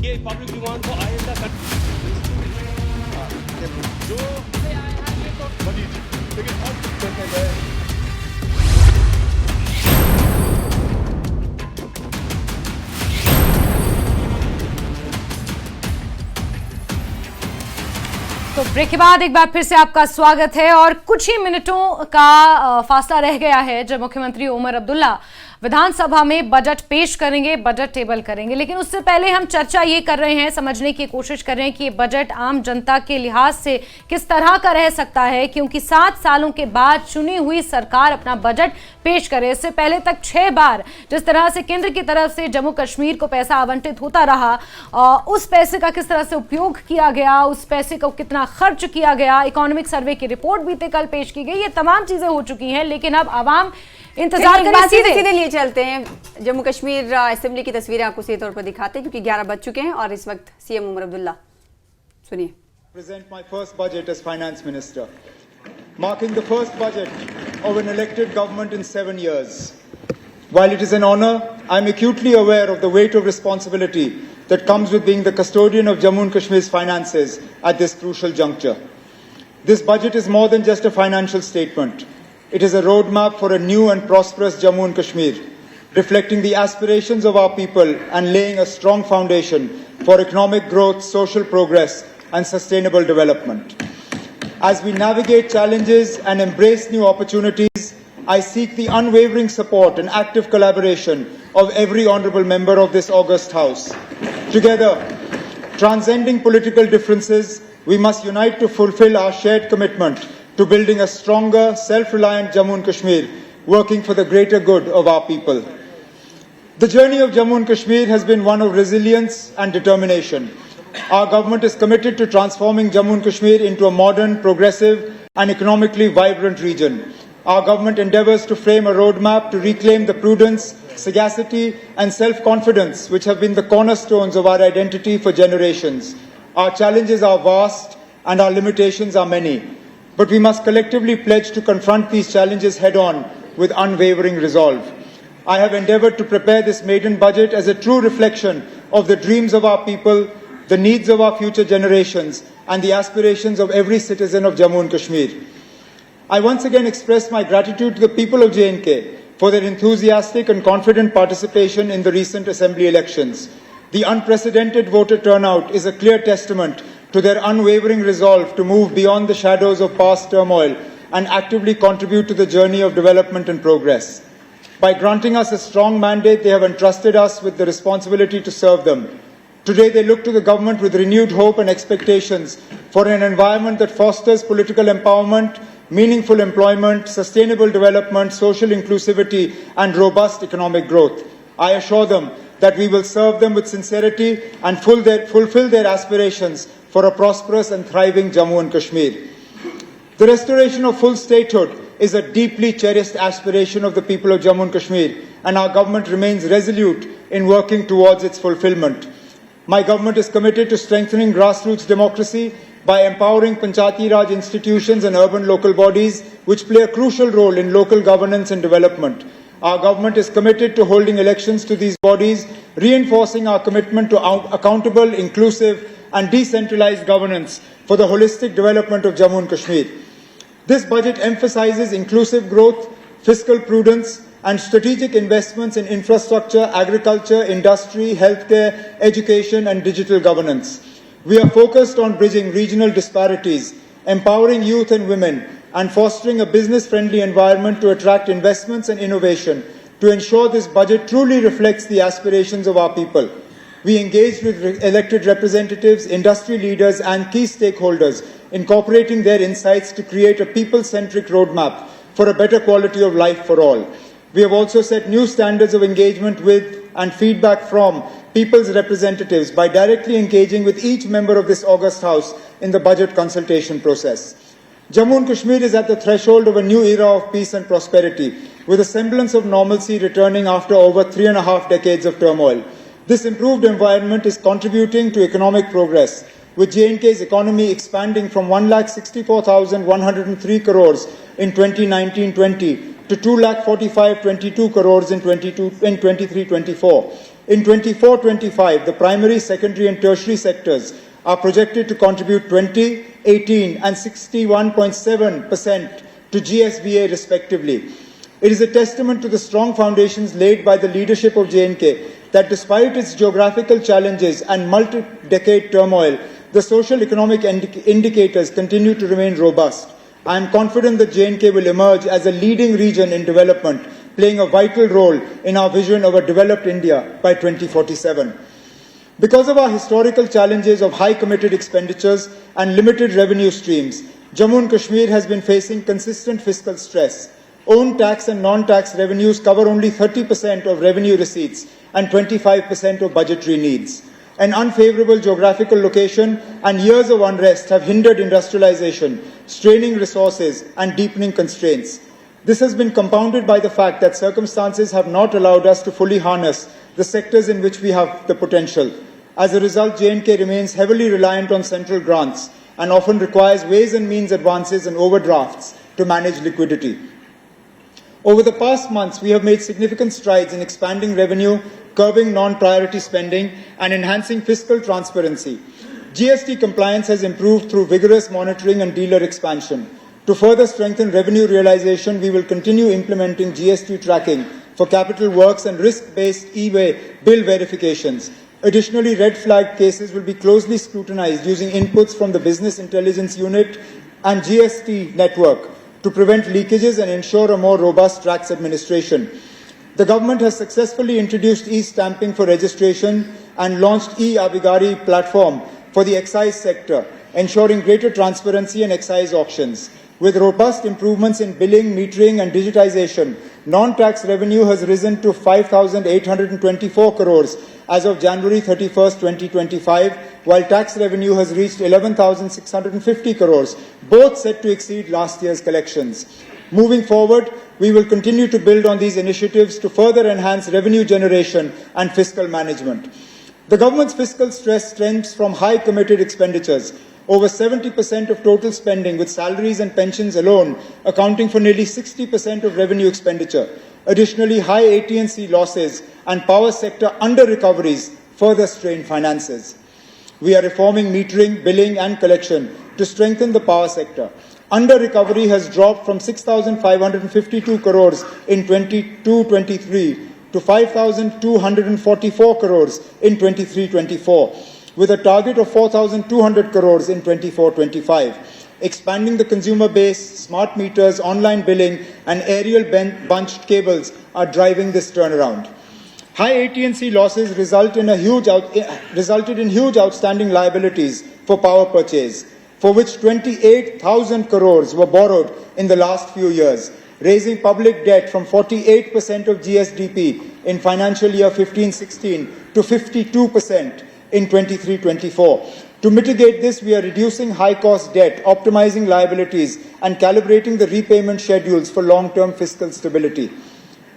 ये public demand को आइंदा कर जो बनी थी लेकिन अब करते गए तो ब्रेक के बाद एक बार फिर से आपका स्वागत है और कुछ ही मिनटों का फासला रह गया है जब मुख्यमंत्री ओमर अब्दुल्ला विधानसभा में बजट पेश करेंगे, बजट टेबल करेंगे। लेकिन उससे पहले हम चर्चा ये कर रहे हैं, समझने की कोशिश कर रहे हैं कि ये बजट आम जनता के लिहाज से किस तरह का रह सकता है, क्योंकि 7 सालों के बाद चुनी हुई सरकार अपना बजट पेश करे। इससे पहले तक 6 बार जिस तरह से केंद्र की तरफ से जम्मू कश्मीर को पैसा आवंटित होता रहा, उस पैसे का किस तरह से उपयोग किया गया, उस पैसे को कितना खर्च किया गया, इकोनॉमिक सर्वे की रिपोर्ट बीते कल पेश की गई, ये तमाम चीजें हो चुकी हैं। लेकिन अब आवाम इंतजार करें, सीधे लिए चलते हैं जम्मू कश्मीर असेंबली की तस्वीरें आपको सीधे तौर पर दिखाते हैं क्योंकि 11 बज चुके हैं और इस वक्त सीएम उमर अब्दुल्ला सुनिए। Present my first budget as finance minister, marking the first budget of an elected government in 7 years. While it is an honor, I am acutely aware of the weight of responsibility that comes with being the custodian of Jammu and Kashmir's finances at this crucial juncture. This budget is more than just a financial statement. It is a roadmap for a new and prosperous Jammu and Kashmir, reflecting the aspirations of our people and laying a strong foundation for economic growth, social progress, and sustainable development. As we navigate challenges and embrace new opportunities, I seek the unwavering support and active collaboration of every honourable member of this august House. Together, transcending political differences, we must unite to fulfil our shared commitment to building a stronger, self-reliant Jammu and Kashmir, working for the greater good of our people. The journey of Jammu and Kashmir has been one of resilience and determination. Our government is committed to transforming Jammu and Kashmir into a modern, progressive and economically vibrant region. Our government endeavours to frame a roadmap to reclaim the prudence, sagacity and self-confidence which have been the cornerstones of our identity for generations. Our challenges are vast and our limitations are many. But we must collectively pledge to confront these challenges head-on with unwavering resolve. I have endeavoured to prepare this maiden budget as a true reflection of the dreams of our people, the needs of our future generations, and the aspirations of every citizen of Jammu and Kashmir. I once again express my gratitude to the people of J&K for their enthusiastic and confident participation in the recent assembly elections. The unprecedented voter turnout is a clear testament to their unwavering resolve to move beyond the shadows of past turmoil and actively contribute to the journey of development and progress. By granting us a strong mandate, they have entrusted us with the responsibility to serve them. Today, they look to the government with renewed hope and expectations for an environment that fosters political empowerment, meaningful employment, sustainable development, social inclusivity, and robust economic growth. I assure them that we will serve them with sincerity and fulfill their aspirations for a prosperous and thriving Jammu and Kashmir. The restoration of full statehood is a deeply cherished aspiration of the people of Jammu and Kashmir, and our government remains resolute in working towards its fulfillment. My government is committed to strengthening grassroots democracy by empowering Panchayati Raj institutions and urban local bodies, which play a crucial role in local governance and development. Our government is committed to holding elections to these bodies, reinforcing our commitment to accountable, inclusive, and decentralized governance for the holistic development of Jammu and Kashmir. This budget emphasizes inclusive growth, fiscal prudence, and strategic investments in infrastructure, agriculture, industry, healthcare, education, and digital governance. We are focused on bridging regional disparities, empowering youth and women, and fostering a business-friendly environment to attract investments and innovation to ensure this budget truly reflects the aspirations of our people. We engaged with elected representatives, industry leaders, and key stakeholders, incorporating their insights to create a people-centric roadmap for a better quality of life for all. We have also set new standards of engagement with and feedback from people's representatives by directly engaging with each member of this august House in the budget consultation process. Jammu and Kashmir is at the threshold of a new era of peace and prosperity, with a semblance of normalcy returning after over 3.5 decades of turmoil. This improved environment is contributing to economic progress, with J&K's economy expanding from 1,64,103 crores in 2019-20 to 2,45,22 crores in 23-24. In 24-25, the primary, secondary and tertiary sectors are projected to contribute 20, 18 and 61.7% to GSBA respectively. It is a testament to the strong foundations laid by the leadership of J&K that despite its geographical challenges and multi-decade turmoil, the social economic indicators continue to remain robust. I am confident that J&K will emerge as a leading region in development, playing a vital role in our vision of a developed India by 2047. Because of our historical challenges of high committed expenditures and limited revenue streams, Jammu and Kashmir has been facing consistent fiscal stress. Own tax and non-tax revenues cover only 30% of revenue receipts and 25% of budgetary needs. An unfavorable geographical location and years of unrest have hindered industrialization, straining resources and deepening constraints. This has been compounded by the fact that circumstances have not allowed us to fully harness the sectors in which we have the potential. As a result, J&K remains heavily reliant on central grants and often requires ways and means advances and overdrafts to manage liquidity. Over the past months, we have made significant strides in expanding revenue, curbing non-priority spending, and enhancing fiscal transparency. GST compliance has improved through vigorous monitoring and dealer expansion. To further strengthen revenue realization, we will continue implementing GST tracking for capital works and risk-based e-way bill verifications. Additionally, red flag cases will be closely scrutinized using inputs from the Business Intelligence Unit and GST network to prevent leakages and ensure a more robust tax administration. The government has successfully introduced e-stamping for registration and launched e-Abhigari platform for the excise sector, ensuring greater transparency in excise auctions. With robust improvements in billing, metering and digitization, non-tax revenue has risen to 5,824 crores as of January 31st, 2025, while tax revenue has reached 11,650 crores, both set to exceed last year's collections. Moving forward, we will continue to build on these initiatives to further enhance revenue generation and fiscal management. The government's fiscal stress stems from high committed expenditures. Over 70% of total spending, with salaries and pensions alone accounting for nearly 60% of revenue expenditure. Additionally, high AT&C losses and power sector under-recoveries further strain finances. We are reforming metering, billing and collection to strengthen the power sector. Under-recovery has dropped from 6,552 crores in 22-23 to 5,244 crores in 23-24. with a target of 4,200 crores in 24-25. Expanding the consumer base, smart meters, online billing, and aerial bunched cables are driving this turnaround. High AT&C losses resulted in huge outstanding liabilities for power purchase, for which 28,000 crores were borrowed in the last few years, raising public debt from 48% of GSDP in financial year 15-16 to 52% in 23-24. To mitigate this, we are reducing high-cost debt, optimizing liabilities, and calibrating the repayment schedules for long-term fiscal stability.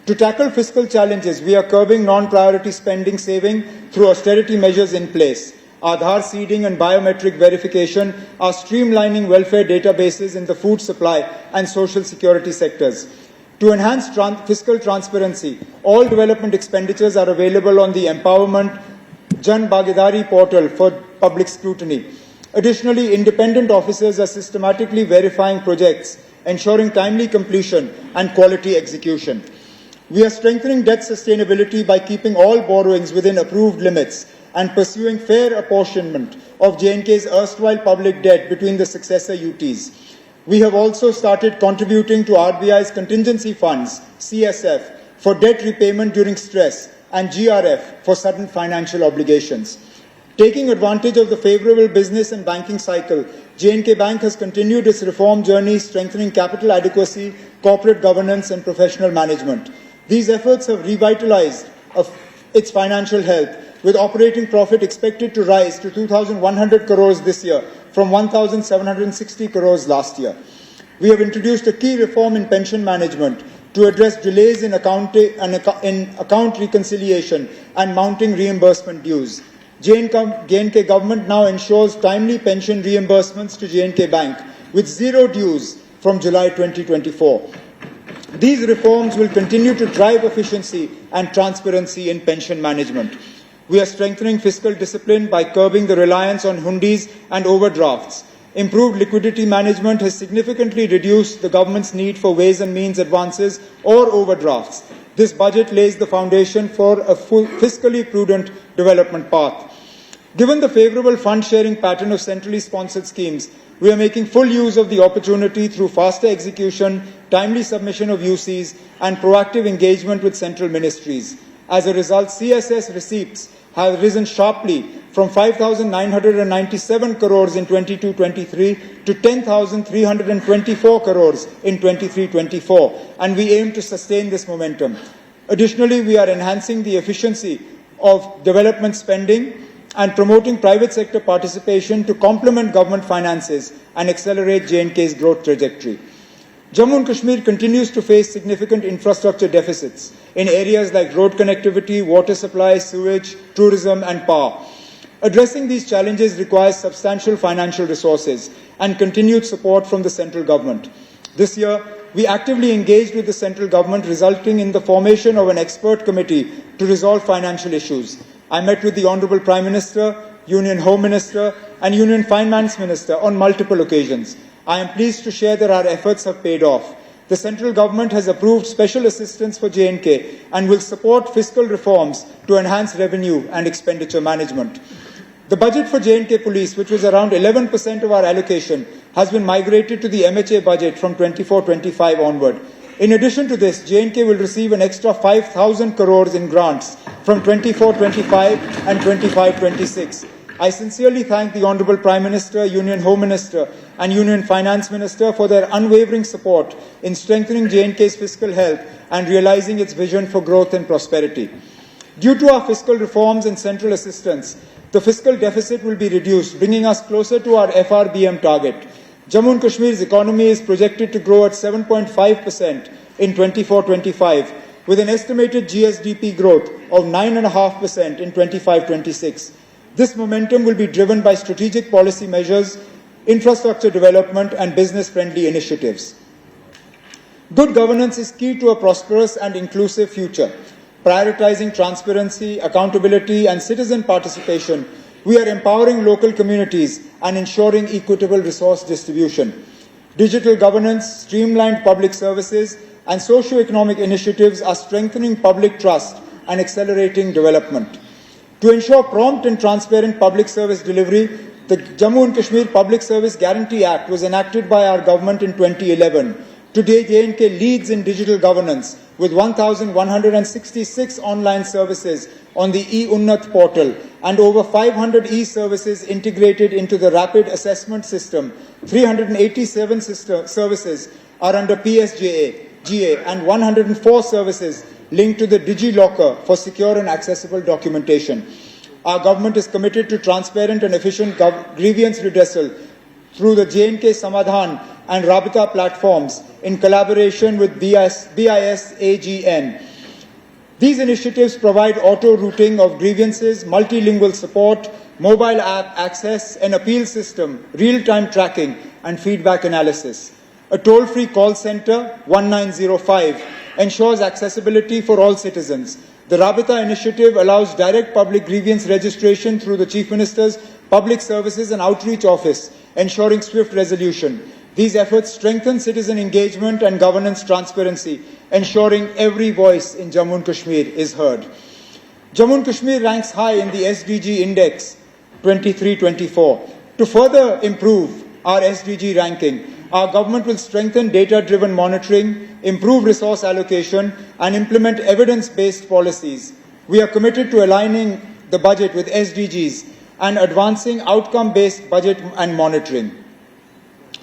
To tackle fiscal challenges, we are curbing non-priority spending saving through austerity measures in place. Aadhaar seeding and biometric verification are streamlining welfare databases in the food supply and social security sectors. To enhance fiscal transparency, all development expenditures are available on the Empowerment Jan Bhagidari portal for public scrutiny. Additionally, independent officers are systematically verifying projects, ensuring timely completion and quality execution. We are strengthening debt sustainability by keeping all borrowings within approved limits and pursuing fair apportionment of J&K's erstwhile public debt between the successor UTs. We have also started contributing to RBI's contingency funds, CSF, for debt repayment during stress, and GRF for sudden financial obligations. Taking advantage of the favorable business and banking cycle, J&K Bank has continued its reform journey, strengthening capital adequacy, corporate governance, and professional management. These efforts have revitalized its financial health, with operating profit expected to rise to 2,100 crores this year from 1,760 crores last year. We have introduced a key reform in pension management to address delays in account reconciliation and mounting reimbursement dues. J&K government now ensures timely pension reimbursements to J&K Bank with zero dues from July 2024. These reforms will continue to drive efficiency and transparency in pension management. We are strengthening fiscal discipline by curbing the reliance on hundis and overdrafts. Improved liquidity management has significantly reduced the government's need for ways and means advances or overdrafts. This budget lays the foundation for a fiscally prudent development path. Given the favourable fund-sharing pattern of centrally sponsored schemes, we are making full use of the opportunity through faster execution, timely submission of UCs, and proactive engagement with central ministries. As a result, CSS receipts have risen sharply from 5,997 crores in 22-23 to 10,324 crores in 23-24, and we aim to sustain this momentum. Additionally, we are enhancing the efficiency of development spending and promoting private sector participation to complement government finances and accelerate J&K's growth trajectory. Jammu and Kashmir continues to face significant infrastructure deficits in areas like road connectivity, water supply, sewage, tourism, and power. Addressing these challenges requires substantial financial resources and continued support from the central government. This year, we actively engaged with the central government, resulting in the formation of an expert committee to resolve financial issues. I met with the Honourable Prime Minister, Union Home Minister, and Union Finance Minister on multiple occasions. I am pleased to share that our efforts have paid off. The central government has approved special assistance for J&K and will support fiscal reforms to enhance revenue and expenditure management. The budget for J&K Police, which was around 11% of our allocation, has been migrated to the MHA budget from 24-25 onward. In addition to this, J&K will receive an extra 5,000 crores in grants from 24-25 and 25-26. I sincerely thank the Honourable Prime Minister, Union Home Minister, and Union Finance Minister for their unwavering support in strengthening J&K's fiscal health and realising its vision for growth and prosperity. Due to our fiscal reforms and central assistance, the fiscal deficit will be reduced, bringing us closer to our FRBM target. Jammu and Kashmir's economy is projected to grow at 7.5% in 24-25, with an estimated GSDP growth of 9.5% in 25-26. This momentum will be driven by strategic policy measures, infrastructure development, and business-friendly initiatives. Good governance is key to a prosperous and inclusive future. Prioritizing transparency, accountability, and citizen participation, we are empowering local communities and ensuring equitable resource distribution. Digital governance, streamlined public services, and socio-economic initiatives are strengthening public trust and accelerating development. To ensure prompt and transparent public service delivery, the Jammu and Kashmir Public Service Guarantee Act was enacted by our government in 2011. Today, J&K leads in digital governance with 1,166 online services on the e-Unnat portal and over 500 e-services integrated into the rapid assessment system. 387 services are under PSJA, GA, and 104 services linked to the DigiLocker for secure and accessible documentation. Our government is committed to transparent and efficient grievance redressal through the J&K Samadhan and Rabita platforms in collaboration with BIS AGN. These initiatives provide auto-routing of grievances, multilingual support, mobile app access, an appeal system, real-time tracking, and feedback analysis. A toll-free call center, 1905, ensures accessibility for all citizens. The Rabita initiative allows direct public grievance registration through the Chief Minister's Public Services and Outreach Office, ensuring swift resolution. These efforts strengthen citizen engagement and governance transparency, ensuring every voice in Jammu and Kashmir is heard. Jammu and Kashmir ranks high in the SDG Index 23-24. To further improve our SDG ranking, our government will strengthen data-driven monitoring, improve resource allocation, and implement evidence-based policies. We are committed to aligning the budget with SDGs and advancing outcome-based budget and monitoring.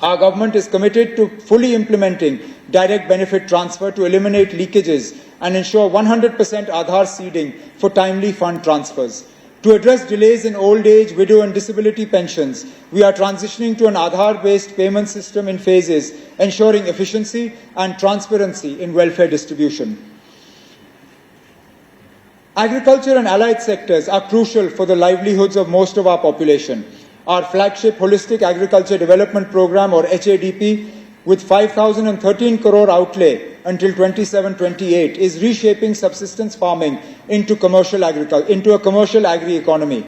Our government is committed to fully implementing direct benefit transfer to eliminate leakages and ensure 100% Aadhaar seeding for timely fund transfers. To address delays in old age, widow and disability pensions, we are transitioning to an Aadhaar-based payment system in phases, ensuring efficiency and transparency in welfare distribution. Agriculture and allied sectors are crucial for the livelihoods of most of our population. Our flagship Holistic Agriculture Development Program, or HADP, with 5,013 crore outlay, until 27-28 is reshaping subsistence farming into a commercial agri economy.